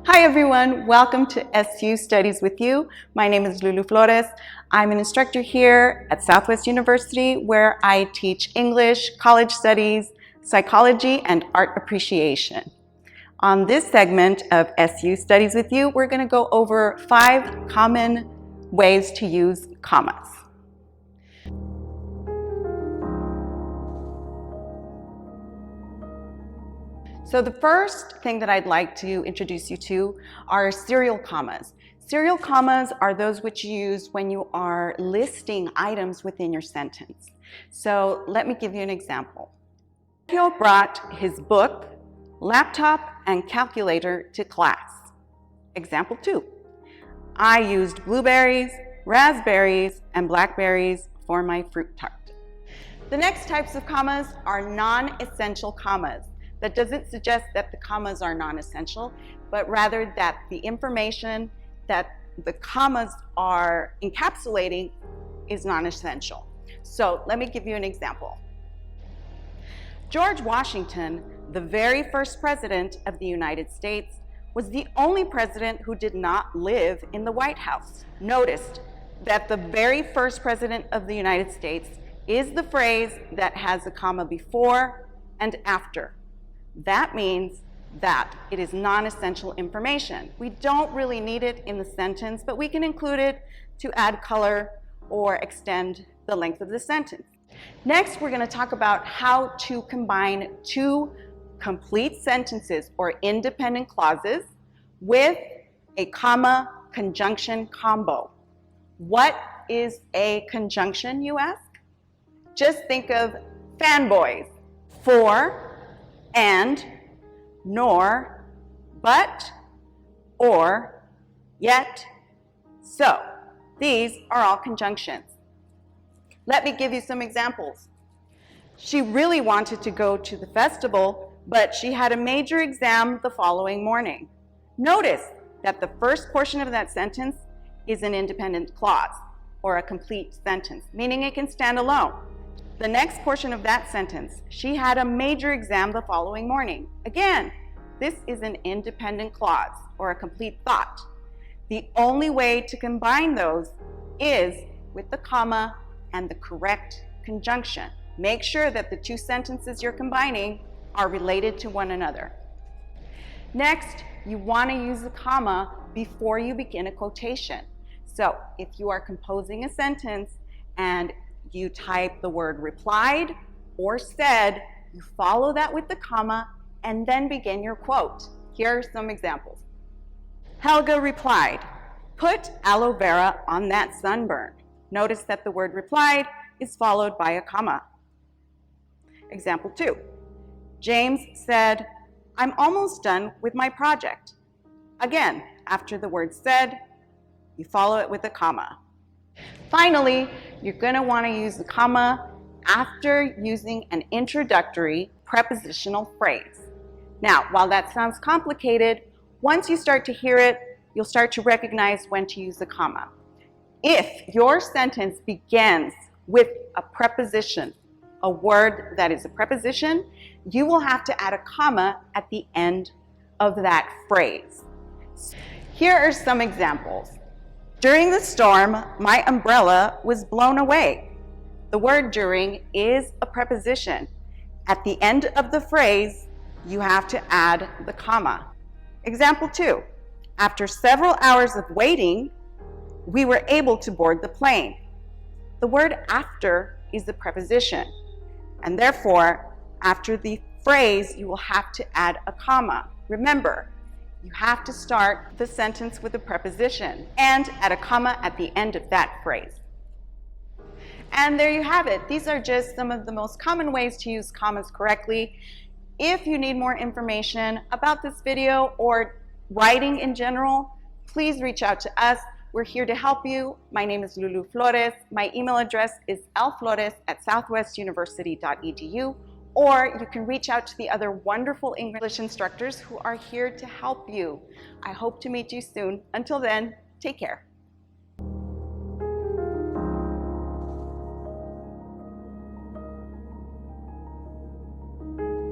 Hi everyone, welcome to SU Studies with You. My name is Flores. I'm an instructor here at Southwest University where I teach English, college studies, psychology, and art appreciation. On this segment of SU Studies with You, we're going to go over 5 common ways to use commas. So the first thing that I'd like to introduce you to are serial commas. Serial commas are those which you use when you are listing items within your sentence. So let me give you an example. Sergio brought his book, laptop, and calculator to class. Example 2. I used blueberries, raspberries, and blackberries for my fruit tart. The next types of commas are non-essential commas. That doesn't suggest that the commas are non-essential, but rather that the information that the commas are encapsulating is non-essential. So let me give you an example. George Washington, the very first president of the United States, was the only president who did not live in the White House. Notice that the very first president of the United States is the phrase that has a comma before and after. That means that it is non-essential information. We don't really need it in the sentence, but we can include it to add color or extend the length of the sentence. Next, we're going to talk about how to combine 2 complete sentences or independent clauses with a comma conjunction combo. What is a conjunction, you ask? Just think of fanboys. For, and, nor, but, or, yet, so. These are all conjunctions. Let me give you some examples. She really wanted to go to the festival, but she had a major exam the following morning. Notice that the first portion of that sentence is an independent clause, or a complete sentence, meaning it can stand alone. The next portion of that sentence, she had a major exam the following morning. Again, this is an independent clause or a complete thought. The only way to combine those is with the comma and the correct conjunction. Make sure that the 2 sentences you're combining are related to one another. Next, you want to use the comma before you begin a quotation. So if you are composing a sentence and you type the word replied or said, you follow that with the comma and then begin your quote. Here are some examples. Helga replied, "Put aloe vera on that sunburn." Notice that the word replied is followed by a comma. Example 2. James said, "I'm almost done with my project." Again, after the word said, you follow it with a comma. Finally, you're going to want to use the comma after using an introductory prepositional phrase. Now, while that sounds complicated, once you start to hear it, you'll start to recognize when to use the comma. If your sentence begins with a preposition, a word that is a preposition, you will have to add a comma at the end of that phrase. Here are some examples. During the storm, my umbrella was blown away. The word during is a preposition. At the end of the phrase, you have to add the comma. Example 2. After several hours of waiting, we were able to board the plane. The word after is the preposition, and therefore, after the phrase, you will have to add a comma. Remember, you have to start the sentence with a preposition and add a comma at the end of that phrase. And there you have it. These are just some of the most common ways to use commas correctly. If you need more information about this video or writing in general, please reach out to us. We're here to help you. My name is Flores. My email address is lflores@southwestuniversity.edu. Or you can reach out to the other wonderful English instructors who are here to help you. I hope to meet you soon. Until then, take care.